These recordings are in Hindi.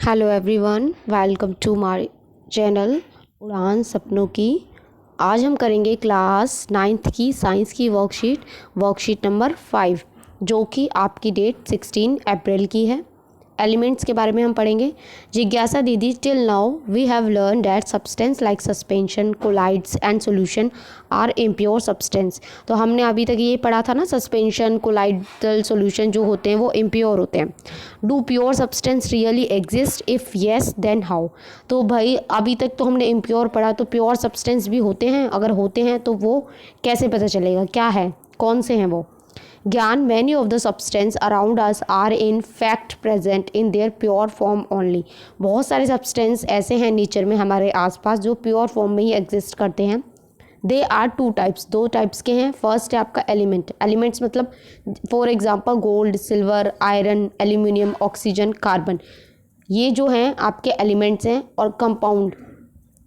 Hello everyone, welcome to my channel उड़ान सपनों की। आज हम करेंगे क्लास 9th की साइंस की वर्कशीट नंबर 5, जो कि आपकी डेट 16 अप्रैल की है। एलिमेंट्स के बारे में हम पढ़ेंगे। जिज्ञासा दीदी, till now we have learn that substance like suspension, colloids and solution are impure substance. तो हमने अभी तक ये पढ़ा था ना, सस्पेंशन, कोलाइडल सॉल्यूशन जो होते हैं वो इम्प्योर होते हैं। Do pure substance really exist, if yes then how. तो भाई अभी तक तो हमने इम्प्योर पढ़ा, तो प्योर सब्सटेंस भी होते हैं? अगर होते हैं तो वो कैसे पता चलेगा, क्या है, कौन से हैं वो? Gyan, many of the substance around us are in fact present in their pure form only. बहुत सारे सब्सटेंस ऐसे हैं नेचर में हमारे आसपास जो प्योर फॉर्म में ही एग्जिस्ट करते हैं। दे आर टू टाइप्स, दो टाइप्स के हैं। फर्स्ट है आपका एलिमेंट। एलिमेंट्स मतलब for example gold, silver, iron, aluminium, oxygen, carbon, ये जो हैं आपके एलिमेंट्स हैं। और कंपाउंड,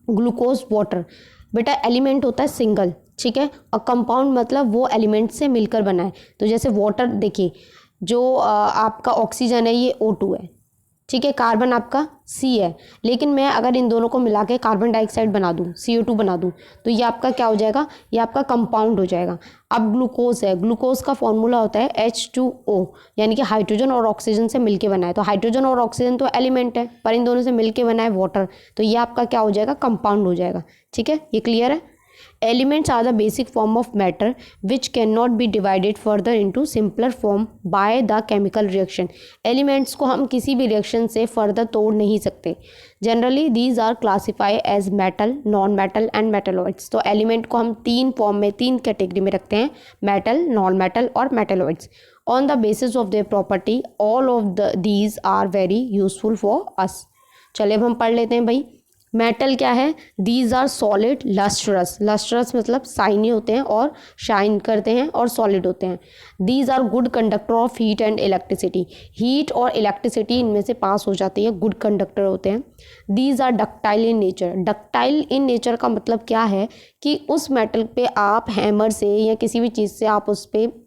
ग्लूकोज, वाटर। बेटा एलिमेंट होता है सिंगल, ठीक है, और कंपाउंड मतलब वो एलिमेंट से मिलकर बना है। तो जैसे वाटर देखिए, जो आपका ऑक्सीजन है ये O2 है, ठीक है, कार्बन आपका C है। लेकिन मैं अगर इन दोनों को मिला के कार्बन डाइऑक्साइड बना दूँ, CO2 बना दूँ, तो ये आपका क्या हो जाएगा, ये आपका कंपाउंड हो जाएगा। अब ग्लूकोज है, ग्लूकोज का फॉर्मूला होता है H2O, यानी कि हाइड्रोजन और ऑक्सीजन से मिलके बना है। तो हाइड्रोजन और ऑक्सीजन तो एलिमेंट है, पर इन दोनों से मिलके बना है वाटर, तो ये आपका क्या हो जाएगा, कंपाउंड हो जाएगा। ठीक है, ये क्लियर है। Elements are the basic form of matter which cannot be divided further into simpler form by the chemical reaction. Elements को हम किसी भी रिएक्शन से फर्दर तोड़ नहीं सकते। Generally these are classified as metal, non-metal and metalloids. तो एलिमेंट को हम तीन फॉर्म में, तीन कैटेगरी में रखते हैं, मेटल, नॉन मेटल और metalloids. On the basis of their property, all of these are very useful for us. चलिए अब हम पढ़ लेते हैं भाई। मेटल क्या है? These are solid lustrous, lustrous मतलब शाइनी होते हैं और शाइन करते हैं और सॉलिड होते हैं। These are good conductor of heat and electricity, heat और इलेक्ट्रिसिटी इनमें से पास हो जाती है, गुड कंडक्टर होते हैं। These are ductile in nature, ductile in nature का मतलब क्या है कि उस मेटल पे आप हैमर से या किसी भी चीज़ से आप उस पर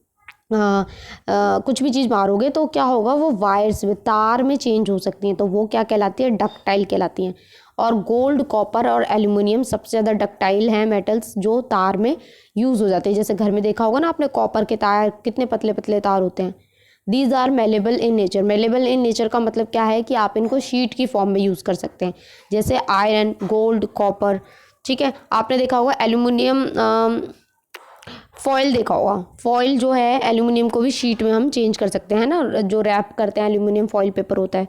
कुछ भी चीज़ मारोगे तो क्या होगा, वो वायर्स में, तार में चेंज हो सकती हैं, तो वो क्या कहलाती है, डक्टाइल कहलाती हैं। और गोल्ड, कॉपर और एल्यूमिनियम सबसे ज़्यादा डक्टाइल हैं मेटल्स, जो तार में यूज़ हो जाते हैं। जैसे घर में देखा होगा ना आपने, कॉपर के तार कितने पतले पतले तार होते हैं। These are malleable in nature, malleable in nature का मतलब क्या है कि आप इनको शीट की फॉर्म में यूज़ कर सकते हैं, जैसे आयरन, गोल्ड, कॉपर। ठीक है, आपने देखा होगा एल्यूमिनियम फॉइल देखा होगा, फॉइल जो है एल्यूमिनियम को भी शीट में हम चेंज कर सकते हैं ना, जो रैप करते हैं एल्यूमिनियम फॉइल पेपर होता है।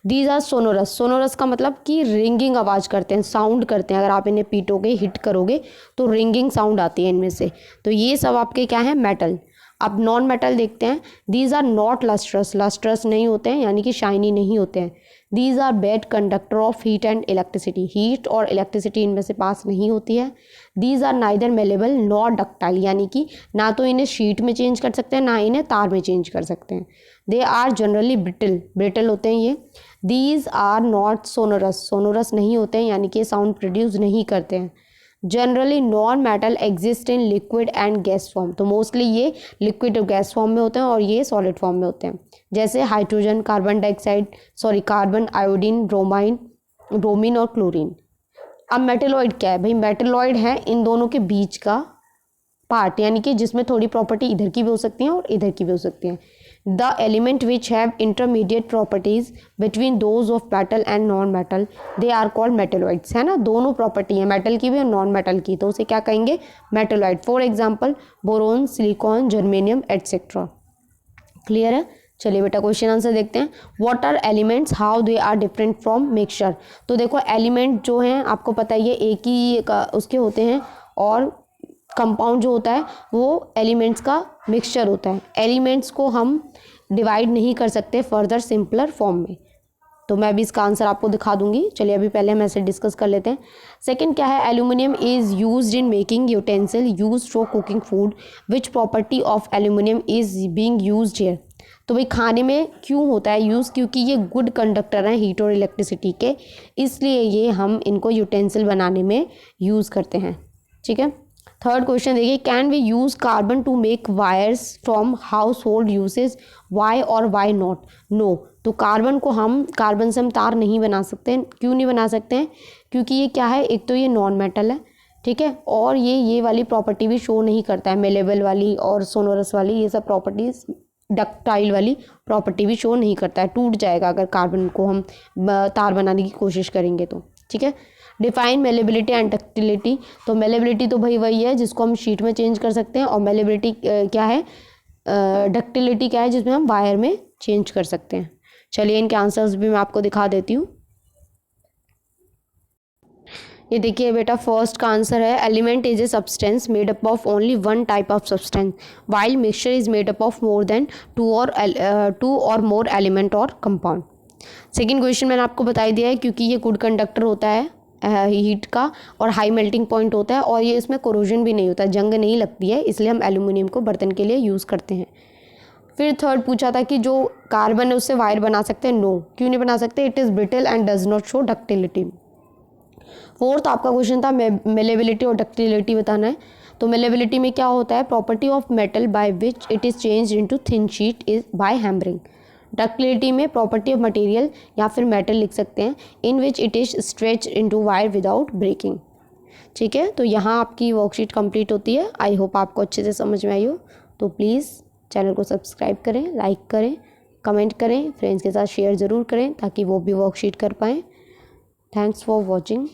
दीज आर सोनोरस, सोनोरस का मतलब कि रिंगिंग आवाज़ करते हैं, साउंड करते हैं, अगर आप इन्हें पीटोगे, हिट करोगे तो रिंगिंग साउंड आती है इनमें से। तो ये सब आपके क्या है, मेटल। अब नॉन मेटल देखते हैं। These are not lustrous, lustrous नहीं होते हैं, यानी कि शाइनी नहीं होते हैं। These are bad conductor of heat and electricity, heat और इलेक्ट्रिसिटी इनमें से पास नहीं होती है। These are neither malleable not ductile, यानी कि ना तो इन्हें शीट में चेंज कर सकते हैं, ना इन्हें तार में चेंज कर सकते हैं। They are generally brittle, brittle होते हैं ये। These are not sonorous, sonorous नहीं होते हैं, यानी कि साउंड प्रोड्यूस नहीं करते हैं। Generally non metal exist in liquid and gas form, तो मोस्टली ये लिक्विड और गैस फॉर्म में होते हैं और ये सॉलिड फॉर्म में होते हैं, जैसे hydrogen, carbon dioxide, carbon, iodine, bromine और क्लोरीन। अब मेटलॉइड क्या है भाई? मेटलॉइड है इन दोनों के बीच का पार्ट, यानी कि जिसमें थोड़ी प्रॉपर्टी इधर की भी हो सकती है और इधर की भी हो सकती है। The element which have intermediate properties between those of metal and non metal, they are called metalloids, है ना, दोनों प्रॉपर्टी है, मेटल की भी और नॉन मेटल की, तो उसे क्या कहेंगे, metalloid. For example boron, silicon, germanium et cetera. Clear है। चलिए बेटा क्वेश्चन आंसर देखते हैं। What are elements, how they are different from mixture. तो देखो एलिमेंट जो हैं आपको पता ही है, एक ही उसके होते हैं, और कंपाउंड जो होता है वो एलिमेंट्स का मिक्सचर होता है। एलिमेंट्स को हम डिवाइड नहीं कर सकते फर्दर सिंपलर फॉर्म में, तो मैं भी इसका आंसर आपको दिखा दूंगी। चलिए अभी पहले हम ऐसे डिस्कस कर लेते हैं। सेकंड क्या है, aluminium is used in making utensil used for cooking food, which property of aluminium is being used here. तो भाई खाने में क्यों होता है यूज़, क्योंकि ये गुड कंडक्टर हैं हीट और इलेक्ट्रिसिटी के, इसलिए ये हम इनको यूटेंसिल बनाने में यूज़ करते हैं। ठीक है। थर्ड क्वेश्चन देखिए, can we use carbon to make wires from household usage, why और वाई नॉट। नो, तो कार्बन से हम तार नहीं बना सकते हैं। क्यों नहीं बना सकते हैं? क्योंकि ये क्या है, एक तो ये नॉन मेटल है, ठीक है, और ये वाली प्रॉपर्टी भी शो नहीं करता है, मेलेबल वाली और सोनोरस वाली, ये सब प्रॉपर्टीज, डक्टाइल वाली प्रॉपर्टी भी शो नहीं करता है, टूट जाएगा अगर कार्बन को हम तार बनाने की कोशिश करेंगे तो, ठीक है। Define malleability and ductility. तो मेलेबिलिटी तो भाई वही है जिसको हम शीट में चेंज कर सकते हैं, और मेलेबिलिटी क्या है, डक्टिलिटी क्या है जिसमें हम वायर में चेंज कर सकते हैं। चलिए इनके आंसर्स भी मैं आपको दिखा देती हूँ। ये देखिए बेटा, फर्स्ट का आंसर है element is a substance made up of only one type of substance while mixture is made up of more than two और मोर एलिमेंट और कंपाउंड। सेकेंड क्वेश्चन मैंने आपको बता दिया है, क्योंकि ये गुड कंडक्टर होता है हीट का और हाई मेल्टिंग पॉइंट होता है, और ये इसमें कोरोजन भी नहीं होता, जंग नहीं लगती है, इसलिए हम एल्यूमिनियम को बर्तन के लिए यूज़ करते हैं। फिर थर्ड पूछा था कि जो कार्बन है उससे वायर बना सकते हैं, नो, क्यों नहीं बना सकते, it is brittle and does not show ductility. Fourth आपका क्वेश्चन था मेलेबिलिटी और डक्टिलिटी बताना है। तो मेलेबिलिटी में क्या होता है, property of metal by which it is change into thin sheet is by hammering. Ductility में प्रॉपर्टी ऑफ मटेरियल या फिर मेटल लिख सकते हैं, in which it is stretch into wire without breaking. ठीक है, तो यहाँ आपकी वर्कशीट कंप्लीट होती है। आई होप आपको अच्छे से समझ में आई हो। तो प्लीज़ चैनल को सब्सक्राइब करें, लाइक करें, कमेंट करें, फ्रेंड्स के साथ शेयर ज़रूर करें ताकि वो भी वर्कशीट कर पाएँ। Thanks for watching.